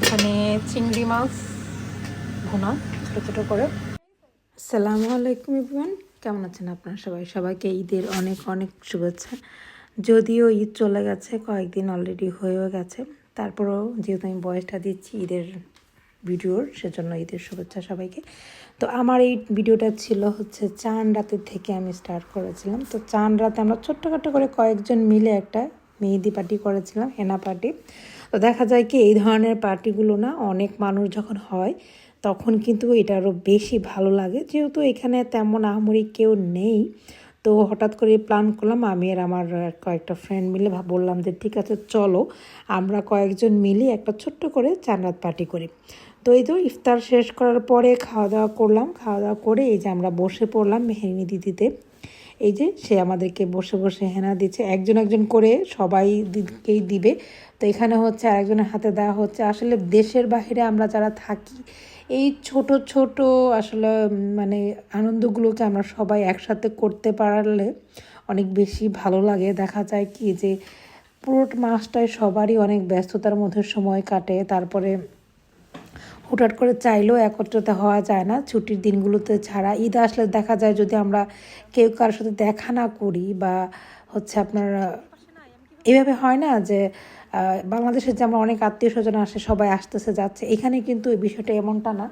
এখানে চিংড়ি মাছ ভুনা ছোটো ছোটো করে। আসসালামু আলাইকুম এভরিওয়ান, কেমন আছেন আপনারা সবাই? সবাইকে ঈদের অনেক অনেক শুভেচ্ছা। যদিও ঈদ চলে গেছে, কয়েকদিন অলরেডি হয়েও গেছে, তারপরেও যেহেতু আমি বয়সটা দিচ্ছি ঈদের ভিডিওর, সেজন্য ঈদের শুভেচ্ছা সবাইকে। তো আমার এই ভিডিওটা ছিল হচ্ছে চান রাতের থেকে আমি স্টার্ট করেছিলাম। তো চান রাতে আমরা ছোট্টখাটো করে কয়েকজন মিলে একটা মেহেদি পার্টি করেছিলাম, হেনা পার্টি। তো দেখা যায় কি এই ধরনের পার্টিগুলো না অনেক মানুষ যখন হয় তখন কিন্তু এটা আরও বেশি ভালো লাগে, যেহেতু এখানে তেমন আহামরি কেউ নেই। তো হঠাৎ করে প্ল্যান করলাম, আমি আর আমার কয়েকটা ফ্রেন্ড মিলে বললাম যে ঠিক আছে চলো আমরা কয়েকজন মিলে একটা ছোট্ট করে চান রাত পার্টি করি। তো এই তো ইফতার শেষ করার পরে খাওয়া দাওয়া করলাম, খাওয়া দাওয়া করে এই যে আমরা বসে পড়লাম মেহেদি দিতে। এই যে সে আমাদেরকে বসে বসে হেনা দিচ্ছে, একজন একজন করে সবাই দিকেই দিবে। তো এখানে হচ্ছে আরেকজনের হাতে দেওয়া হচ্ছে। আসলে দেশের বাইরে আমরা যারা থাকি এই ছোট ছোট আসলে মানে আনন্দগুলোকে আমরা সবাই একসাথে করতে পারলে অনেক বেশি ভালো লাগে। দেখা যায় কি যে পুরো মাসটায় সবারই অনেক ব্যস্ততার মধ্যে সময় কাটে, তারপরে হুটহাট করে চাইলেও একত্রিত হওয়া যায় না ছুটির দিনগুলোতে ছাড়া। ঈদ আসলে দেখা যায় যদি আমরা কেউ কারোর সাথে দেখা না করি বা হচ্ছে আপনার এভাবে হয় না যে বাংলাদেশের যে আমরা অনেক আত্মীয় স্বজন আসে, সবাই আসতেছে যাচ্ছে, এখানে কিন্তু এই বিষয়টা এমনটা না।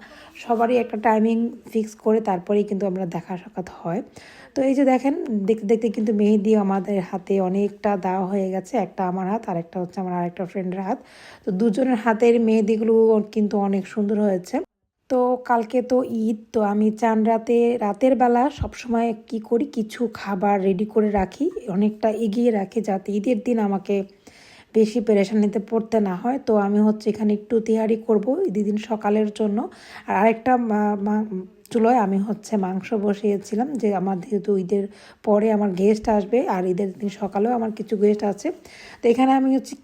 সবারই একটা টাইমিং ফিক্স করে তারপরেই কিন্তু আমরা দেখা সাক্ষাৎ হয়। তো এই যে দেখেন দেখতে দেখতে কিন্তু মেহেদি আমাদের হাতে অনেকটা দেওয়া হয়ে গেছে। একটা আমার হাত আর একটা হচ্ছে আমার আরেকটা ফ্রেন্ডের হাত। তো দুজনের হাতের মেহেদিগুলো কিন্তু অনেক সুন্দর হয়েছে। তো কালকে তো ঈদ, তো আমি চান রাতের বেলা সবসময় কি করি, কিছু খাবার রেডি করে রাখি, অনেকটা এগিয়ে রাখি যাতে ঈদের দিন আমাকে বেশি পেরেশানিতে পড়তে না হয়। তো আমি হচ্ছে এখানে একটু তেহারি করব ঈদের দিন সকালের জন্য। আর আরেকটা চুলোয় আমি হচ্ছে মাংস বসিয়েছিলাম, যে আমার যেহেতু ঈদের পরে আমার গেস্ট আসবে আর ঈদের দিন সকালেও আমার কিছু গেস্ট আছে। তো এখানে আমি হচ্ছে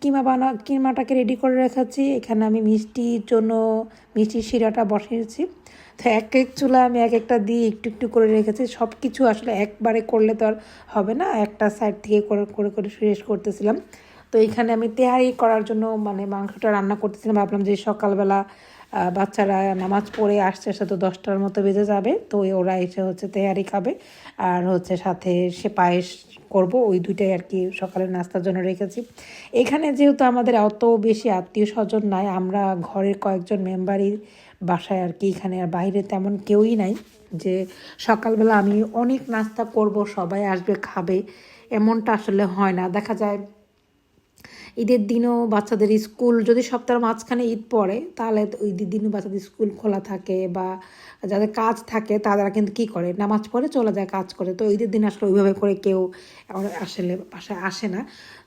কিমাটাকে রেডি করে রেখেছি। এখানে আমি মিষ্টির জন্য মিষ্টির শিরাটা বসিয়েছি। তো এক এক চুলা আমি এক একটা দিয়ে একটু একটু করে রেখেছি। সব কিছু আসলে একবারে করলে তো আর হবে না, একটা সাইড থেকে করে করে করে শেষ করতেছিলাম। তো এইখানে আমি তেহারি করার জন্য মানে মাংসটা রান্না করতেছিলাম। ভাবলাম যে সকালবেলা বাচ্চারা নামাজ পড়ে আসছে, সে তো 10টার মতো বেজে যাবে, তো ওরা এসে হচ্ছে তেহারি খাবে আর হচ্ছে সাথে সে পায়েস করব, ওই দুইটাই আর কি সকালের নাস্তার জন্য রেখেছি। এখানে যেহেতু আমাদের অত বেশি আত্মীয় স্বজন নাই, আমরা ঘরের কয়েকজন মেম্বারই বাসায় আর কি, এখানে আর বাইরে তেমন কেউই নাই যে সকালবেলা আমি অনেক নাস্তা করব সবাই আসবে খাবে, এমনটা আসলে হয় না। দেখা যায় ঈদের দিনও বাচ্চাদের স্কুল যদি সপ্তাহের মাঝখানে ঈদ পড়ে তাহলে ঈদের দিনও বাচ্চাদের স্কুল খোলা থাকে, বা যাদের কাজ থাকে তারা কিন্তু কী করে নামাজ পড়ে চলে যায় কাজ করে। তো ঈদের দিন আসলে ওইভাবে করে কেউ আসলে বাসায় আসে না।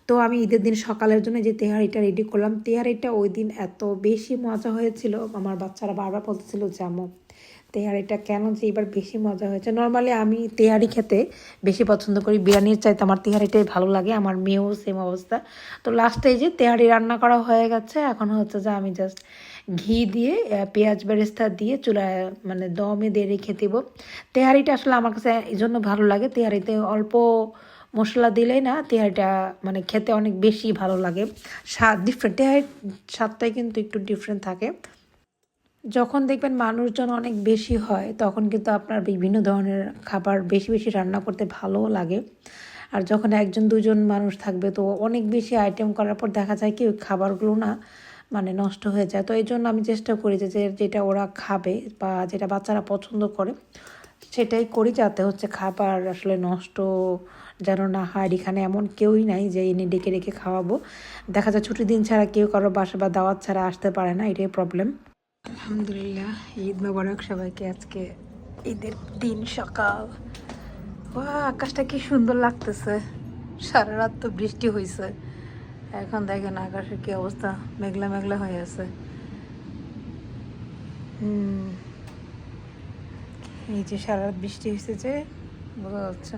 তো আমি ঈদের দিন সকালের জন্য যে তেহারিটা রেডি করলাম, তেহারিটা ওই দিন এত বেশি মজা হয়েছিল, আমার বাচ্চারা বারবার বলতেছিল যে আম্মু তেহারিটা কেন যে এবার বেশি মজা হয়েছে। নর্মালি আমি তেহারি খেতে বেশি পছন্দ করি, বিরিয়ানির চাইতে আমার তেহারিটাই ভালো লাগে, আমার মেয়েও সেম অবস্থা। তো লাস্টে এই যে তেহারি রান্না করা হয়ে গেছে, এখন হচ্ছে যে আমি জাস্ট ঘি দিয়ে পেঁয়াজ বেরেস্তা দিয়ে চুলায় মানে দমে দিয়ে রেখে দেবো। তেহারিটা আসলে আমার কাছে এই জন্য ভালো লাগে, তেহারিতে অল্প মশলা দিলেই না তেহারিটা মানে খেতে অনেক বেশি ভালো লাগে। স্বাদ ডিফারেন্ট, তেহারির স্বাদটাই কিন্তু একটু ডিফারেন্ট থাকে। যখন দেখবেন মানুষজন অনেক বেশি হয় তখন কিন্তু আপনার বিভিন্ন ধরনের খাবার বেশি বেশি রান্না করতে ভালোও লাগে। আর যখন একজন দুজন মানুষ থাকবে তো অনেক বেশি আইটেম করার পর দেখা যায় কি ওই খাবারগুলো না মানে নষ্ট হয়ে যায়। তো এই জন্য আমি চেষ্টা করি যে যেটা ওরা খাবে বা যেটা বাচ্চারা পছন্দ করে সেটাই করি, যাতে হচ্ছে খাবার আসলে নষ্ট যেন না হয়। এখানে এমন কেউই নাই যে এনে ডেকে ডেকে খাওয়াবো। দেখা যায় ছুটির দিন ছাড়া কেউ কারো বাসা বা দাওয়াত ছাড়া আসতে পারে না, এটাই প্রবলেম। আলহামদুলিল্লাহ, ঈদ মোবারক সবাইকে। আজকে ঈদের দিন সকাল, আকাশটা কি সুন্দর লাগতেছে। সারা রাত তো বৃষ্টি হয়েছে, এখন দেখেন আকাশের কি অবস্থা, মেঘলা মেঘলা হয়ে আছে। এই যে সারা রাত বৃষ্টি হয়েছে যে বোঝা যাচ্ছে।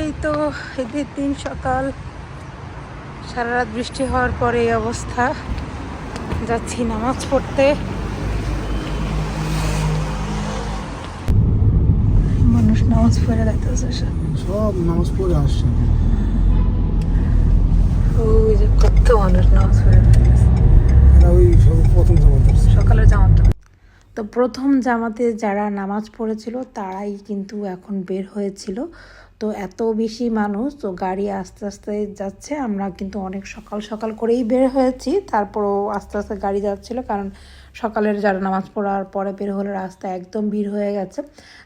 এই তো ঈদের দিন সকাল, সারা রাত বৃষ্টি হওয়ার পরে এই অবস্থা। যাচ্ছি নামাজ পড়তে। মানুষ নামাজ পড়ে যাইতেছে, সব নামাজ পড়ে আসছে। ওই যে কত মানুষ নামাজ পড়ে যাইতেছে। ওই প্রথম জামাত সকালের জামাতটা। তো প্রথম জামাতে যারা নামাজ পড়েছিল তারাই কিন্তু এখন বের হয়েছিল। তো এত বেশি মানুষ, তো গাড়ি আস্তে আস্তে যাচ্ছে। আমরা কিন্তু অনেক সকাল সকাল করেই বের হয়েছি, তারপরও আস্তে আস্তে গাড়ি যাচ্ছিল, কারণ সকালের যারা নামাজ পড়ার পরে বের হলে রাস্তা একদম ভিড় হয়ে গেছে।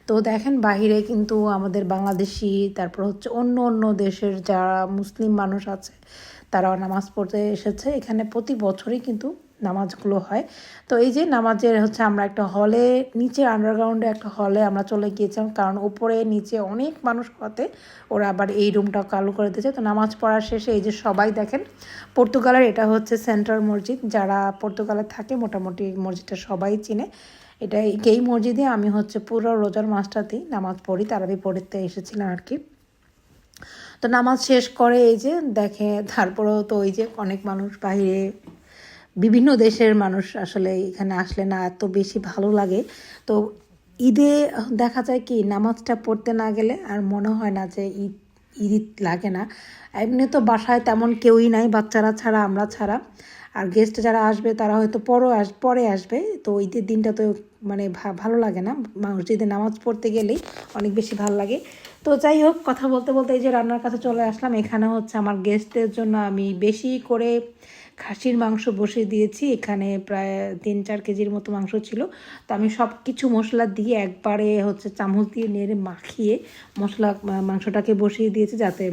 তো দেখেন বাহিরে কিন্তু আমাদের বাংলাদেশি, তারপর হচ্ছে অন্য অন্য দেশের যারা মুসলিম মানুষ আছে তারাও নামাজ পড়তে এসেছে। এখানে প্রতি বছরই কিন্তু নামাজগুলো হয়। তো এই যে নামাজের হচ্ছে আমরা একটা হলে, নিচে আন্ডারগ্রাউন্ডে একটা হলে আমরা চলে গিয়েছিলাম, কারণ উপরে নিচে অনেক মানুষ হতে ওরা আবার এই রুমটা চালু করে দিয়েছে। তো নামাজ পড়ার শেষে এই যে সবাই দেখেন, পর্তুগালের এটা হচ্ছে সেন্ট্রাল মসজিদ। যারা পর্তুগালে থাকে মোটামুটি মসজিদটা সবাই চিনে। এটা এই মসজিদে আমি হচ্ছে পুরো রোজার মাসটাতেই নামাজ পড়ি, তারাবি পড়তে এসেছিলাম আর কি। তো নামাজ শেষ করে এই যে দেখে, তারপরেও তো ওই যে অনেক মানুষ বাইরে, বিভিন্ন দেশের মানুষ আসলে এখানে আসলে না এত বেশি ভালো লাগে। তো ঈদে দেখা যায় কি, নামাজটা পড়তে না গেলে আর মনে হয় না যে ঈদ ঈদ লাগে না। এমনি তো বাসায় তেমন কেউই নাই, বাচ্চারা ছাড়া, আমরা ছাড়া। আর গেস্ট যারা আসবে তারা হয়তো পরে আসবে। তো ঈদের দিনটা তো মানে ভালো লাগে না, মসজিদে নামাজ পড়তে গেলেই অনেক বেশি ভালো লাগে। তো যাই হোক, কথা বলতে বলতে এই যে রান্নার কাছে চলে আসলাম। এখানে হচ্ছে আমার গেস্টদের জন্য আমি বেশি করে খাসির মাংস বসিয়ে দিয়েছি। এখানে প্রায় 3-4 কেজির মতো মাংস ছিল। তো আমি সব কিছু মশলা দিয়ে একবারে হচ্ছে চামচ দিয়ে নেড়ে মাখিয়ে মাংসটাকে বসিয়ে দিয়েছি, যাতে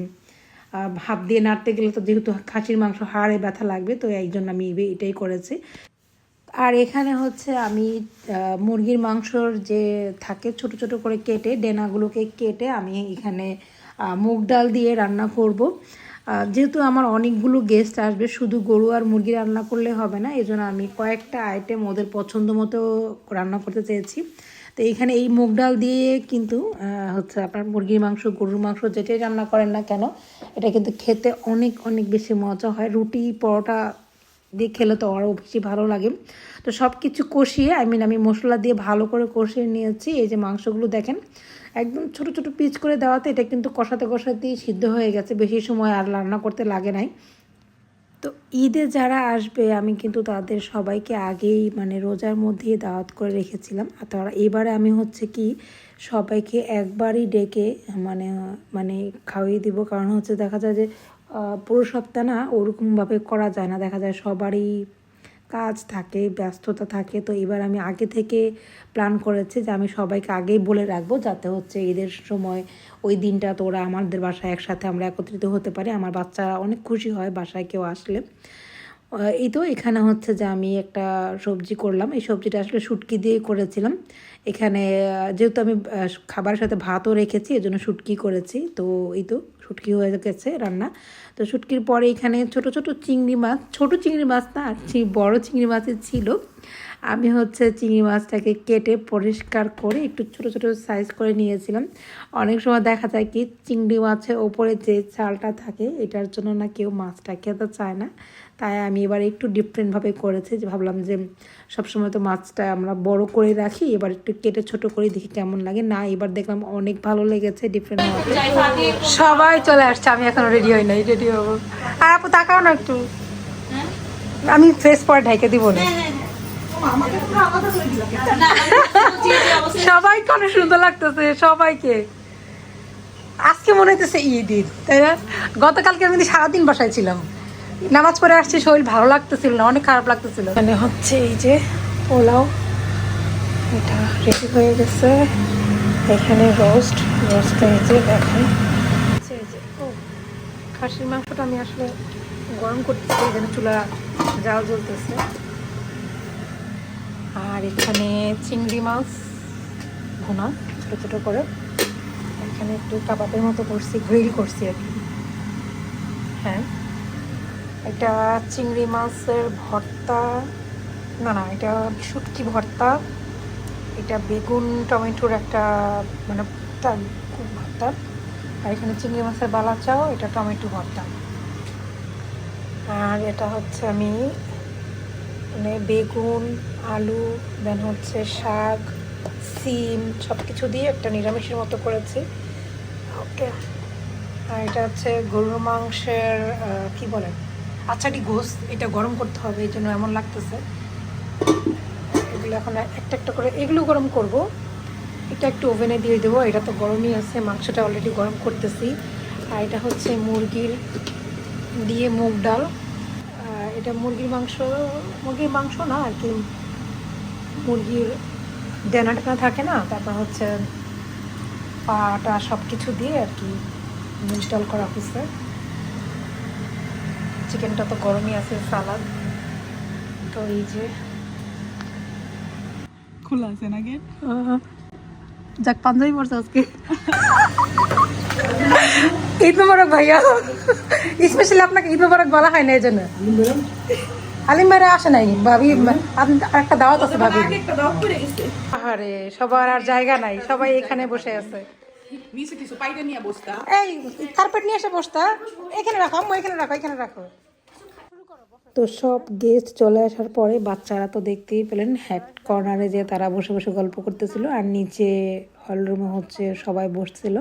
হাত দিয়ে নাড়তে গেলে তো যেহেতু খাসির মাংস হাড়ে ব্যথা লাগবে, তো এই জন্য আমি এটাই করেছি। আর এখানে হচ্ছে আমি মুরগির মাংসর যে থাকে ছোট ছোট করে কেটে, ডেনাগুলোকে কেটে আমি এখানে মুগ ডাল দিয়ে রান্না করব। যেহেতু আমার অনেকগুলো গেস্ট আসবে, শুধু গরু আর মুরগি রান্না করলে হবে না, এই জন্য আমি কয়েকটা আইটেম ওদের পছন্দ মতো রান্না করতে চেয়েছি। তো এইখানে এই মুগ ডাল দিয়ে কিন্তু হচ্ছে আপনার মুরগির মাংস, গরুর মাংস যেটাই রান্না করেন না কেন, এটা কিন্তু খেতে অনেক অনেক বেশি মজা হয়। রুটি পরোটা দিয়ে খেলে তো আরও বেশি ভালো লাগে। তো সব কিছু কষিয়ে আমি মশলা দিয়ে ভালো করে কষিয়ে নিয়েছি। এই যে মাংসগুলো দেখেন একদম ছোট ছোট পিচ করে দেওয়াতে এটা কিন্তু কষাতে কষাতেই সিদ্ধ হয়ে গেছে, বেশি সময় আর রান্না করতে লাগে নাই। তো ঈদে যারা আসবে আমি কিন্তু তাদের সবাইকে আগেই মানে রোজার মধ্যেই দাওয়াত করে রেখেছিলাম। আর তারা এবারে আমি হচ্ছে কি সবাইকে একবারই ডেকে মানে মানে খাওয়িয়ে দিব, কারণ হচ্ছে দেখা যায় যে পুরো সপ্তাহ না ওরকমভাবে করা যায় না, দেখা যায় সবারই কাজ থাকে, ব্যস্ততা থাকে। তো এবার আমি আগে থেকে প্ল্যান করেছি যে আমি সবাইকে আগেই বলে রাখবো, যাতে হচ্ছে ঈদের সময় ওই দিনটা তো ওরা আমাদের বাসায় একসাথে আমরা একত্রিত হতে পারি। আমার বাচ্চা অনেক খুশি হয় বাসায় কেউ আসলে। এই তো এখানে হচ্ছে যে আমি একটা সবজি করলাম, এই সবজিটা আসলে শুটকি দিয়ে করেছিলাম। এখানে যেহেতু আমি খাবারের সাথে ভাতও রেখেছি, এজন্য শুটকি করেছি। তো এই তো শুটকি হয়ে গেছে রান্না। তো শুটকির পরে এখানে ছোট ছোট চিংড়ি মাছ, ছোট চিংড়ি মাছ না আর বড় চিংড়ি মাছের ছিল। আমি হচ্ছে চিংড়ি মাছটাকে কেটে পরিষ্কার করে একটু ছোট ছোট সাইজ করে নিয়েছিলাম। অনেক সময় দেখা যায় কি চিংড়ি মাছের ওপরে যে চালটা থাকে এটার জন্য না কেউ মাছটা খেতে চায় না, তাই আমি এবার একটু ডিফারেন্টভাবে করেছি, যে ভাবলাম যে সবসময় তো মাছটা আমরা বড় করে রাখি, এবার একটু কেটে ছোট করে দেখি কেমন লাগে। না, এবার দেখলাম অনেক ভালো লেগেছে ডিফারেন্টভাবে। সবাই চলে আসছে, আমি এখনো রেডি হই নাই, রেডি হবো। আর আপু তাকাও না একটু, আমি ফেস পরে ঢেকে দিব না। সবাইকে অনেক সুন্দর লাগতেছে, সবাইকে আজকে মনে হইতেছে ঈদ ঈদ, তাই না? গতকালকে আমি কিন্তু সারাদিন বাসায় ছিলাম, নামাজ পড়ে আসছি, শরীর ভালো লাগতেছিল না, অনেক খারাপ লাগতেছিল। মানে হচ্ছে এই যে পোলাও, এটা রেডি হয়ে গেছে। এখানে রোস্টটা এই যে দেখেন, এই যে খাসির মাংসটা আমি আসলে গরম করতেছি, এখানে চুলা জাল জ্বলতেছে। আর এখানে চিংড়ি মাছ ভুনা ছোটো ছোটো করে, এখানে একটু কাবাবের মতো করছি, গ্রিল করছি আর কি। হ্যাঁ, এটা চিংড়ি মাছের ভর্তা, না এটা শুটকি ভর্তা, এটা বেগুন টমেটোর একটা মানে ভর্তা। আর এখানে চিংড়ি মাছের বালাচাও, এটা টমেটো ভর্তা। আর এটা হচ্ছে আমি মানে বেগুন, আলু, দেন হচ্ছে শাক, সিম সব কিছু দিয়ে একটা নিরামিষের মতো করেছি। ওকে। আর এটা হচ্ছে গরুর মাংসের কি বলে আচ্ছাটি গোস্ত, এটা গরম করতে হবে, এই জন্য এমন লাগতেছে। এগুলো এখন একটা একটা করে এগুলো গরম করব। এটা একটু ওভেনে দিয়ে দেবো, এটা তো গরমই আছে, মাংসটা অলরেডি গরম করতেছি। আর এটা হচ্ছে মুরগির দিয়ে মুগ ডাল। এটা মুরগির মাংস না আর কি, মুরগির ডেনা টেনা থাকে না, তারপর হচ্ছে পাটা সব কিছু দিয়ে আর কি মুগ ডাল করা হয়েছে। চিকেনটা তো গরমই আছে, সালাদ তো এই যে খোলা আছে না গেট। যাক পাঞ্জাবি পড়ছে আজকে। ঈদ মোবারক ভাইয়া, স্পেশালি আপনাকে ঈদ মোবারক বলা হয় না এই জন্য। আলিম ভাইরা আসে নাই, ভাবি আরেকটা দাওয়াত আছে ভাবি। আরে সবার আর জায়গা নাই, সবাই এখানে বসে আছে। এই কার্পেট নিয়ে এসে বসতা, এখানে রাখো আম্মু, এখানে রাখো, এখানে রাখো। তো সব গেস্ট চলে আসার পরে বাচ্চারা তো দেখতেই পেলেন হ্যাট কর্নারে যে তারা বসে বসে গল্প করতেছিল, আর নিচে হলরুমে হচ্ছে সবাই বসছিল।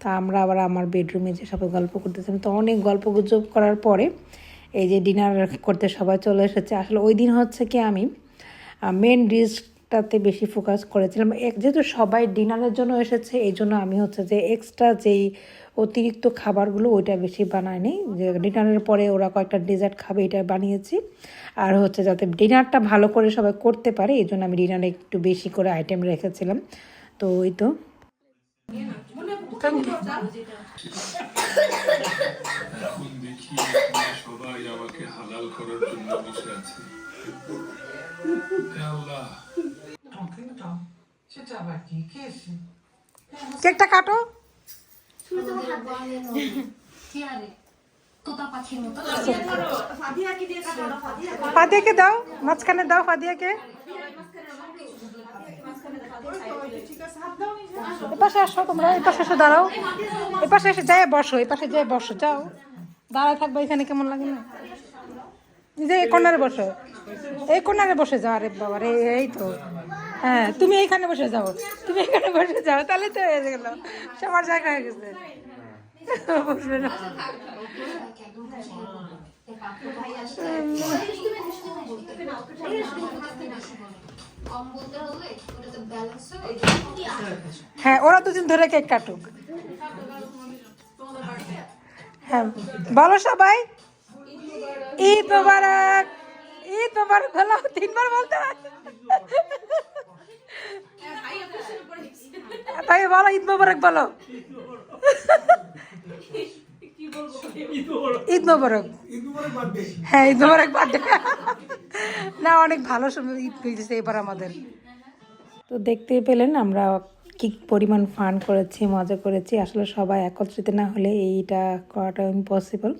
তা আমরা আবার আমার বেডরুমে যে সবাই গল্প করতেছিলাম। তো অনেক গল্প গুজব করার পরে এই যে ডিনার করতে সবাই চলে এসেছে। আসলে ওই দিন হচ্ছে কি আমি মেন ডিশটাতে বেশি ফোকাস করেছিলাম, যেহেতু সবাই ডিনারের জন্য এসেছে, এই জন্য আমি হচ্ছে যে এক্সট্রা যেই অতিরিক্ত খাবারগুলো ওইটা বেশি বানাইনি, যে ডিনারের পরে ওরা কয়েকটা ডেজার্ট খাবে এটা বানিয়েছি। আর হচ্ছে যাতে ডিনারটা ভালো করে সবাই করতে পারে এই জন্য আমি ডিনারে একটু বেশি করে আইটেম রেখেছিলাম। তো ওই তো সবাই আমাকে হালাল করার জন্য বসে আছে। আল্লাহ, কেকটা কাটো। ফাদিয়াকে দাও, মাঝখানে দাও ফাদিয়াকে। এপাশে আসো তোমরা, এপাশে এসে দাঁড়াও, এপাশে এসে যাই বসো, এপাশে যাই বসো, যাও দাঁড়ায় থাকবে এখানে কেমন লাগে না, যে এই কর্নারে বসো, এই কর্নারে বসে যাও। আরে বাবা রে, এই তো হ্যাঁ, তুমি এইখানে বসে যাও, তুমি এখানে বসে যাও, তাহলে তো হয়ে গেল, সবার জায়গা হয়ে গেছে। বসবে না। হ্যাঁ, ওরা দুদিন ধরে কেক কাটুক। হ্যাঁ বলো সবাই ঈদ মোবারক, ঈদ মোবারক বলো, 3 বার বলতে হয়। তাই বলো ঈদ মোবারক বলো, ঈদ মোবারক। হ্যাঁ ঈদ মোবারক বার্থডে। না অনেক ভালো সময় ঈদ পেয়েছে এবার আমাদের। তো দেখতেই পেলেন আমরা কি পরিমাণ ফান করেছি, মজা করেছি। আসলে সবাই একত্রিত না হলে এইটা করাটা ইম্পসিবল।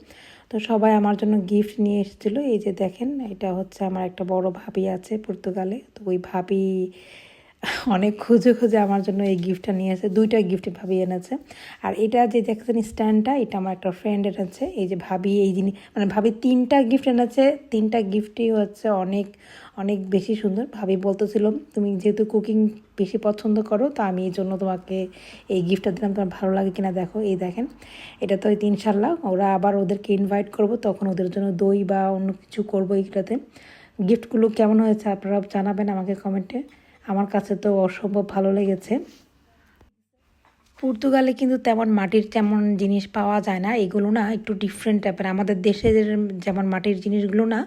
তো সবাই আমার জন্য গিফট নিয়ে এসেছিলো। এই যে দেখেন, এটা হচ্ছে আমার একটা বড় ভাবি আছে পর্তুগালে। তো ওই ভাবি অনেক খুঁজে খুঁজে আমার জন্য এই গিফটটা নিয়ে এসে, 2টা গিফট ভাবি এনেছে। আর এটা যে দেখছেন স্ট্যান্ডটা, এটা আমার একটা ফ্রেন্ড এনেছে। এই যে ভাবি এই জিনিস মানে ভাবি 3টা গিফট এনেছে, 3টা গিফটই হচ্ছে অনেক অনেক বেশি সুন্দর। ভাবি বলতেছিল তুমি যেহেতু কুকিং বেশি পছন্দ করো, তো আমি এই জন্য তোমাকে এই গিফটটা দিলাম, তোমার ভালো লাগে কিনা দেখো। এই দেখেন, এটা তো ইনশাল্লাহ ওরা আবার ওদেরকে ইনভাইট করব, তখন ওদের জন্য দই বা অন্য কিছু করবো এইটাতে। গিফটগুলো কেমন হয়েছে আপনারা জানাবেন আমাকে কমেন্টে। আমার কাছে তো অসম্ভব ভালো লেগেছে। পর্তুগালে কিন্তু তেমন জিনিস পাওয়া যায় না, এগুলো না একটু ডিফারেন্ট টাইপের। আমাদের দেশের যেমন মাটির জিনিসগুলো না,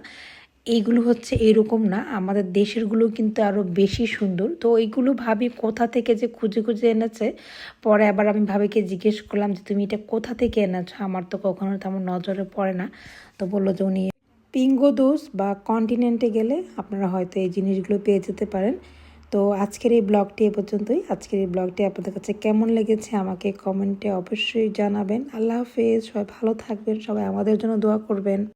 এইগুলো হচ্ছে এরকম না, আমাদের দেশেরগুলো কিন্তু আরও বেশি সুন্দর। তো এইগুলো ভাবি কোথা থেকে যে খুঁজে খুঁজে এনেছে। পরে আবার আমি ভাবিকে জিজ্ঞেস করলাম যে তুমি এটা কোথা থেকে এনেছো, আমার তো কখনো তেমন নজরে পড়ে না। তো বললো যে উনি পিঙ্গোদোস বা কন্টিনেন্টে গেলে আপনারা হয়তো এই জিনিসগুলো পেয়ে যেতে পারেন। তো আজকের এই ব্লগটি এ পর্যন্তই। আজকের এই ব্লগটি আপনাদের কাছে কেমন লেগেছে আমাকে কমেন্টে অবশ্যই জানাবেন। আল্লাহ হাফেজ, সবাই ভালো থাকবেন, সবাই আমাদের জন্য দোয়া করবেন।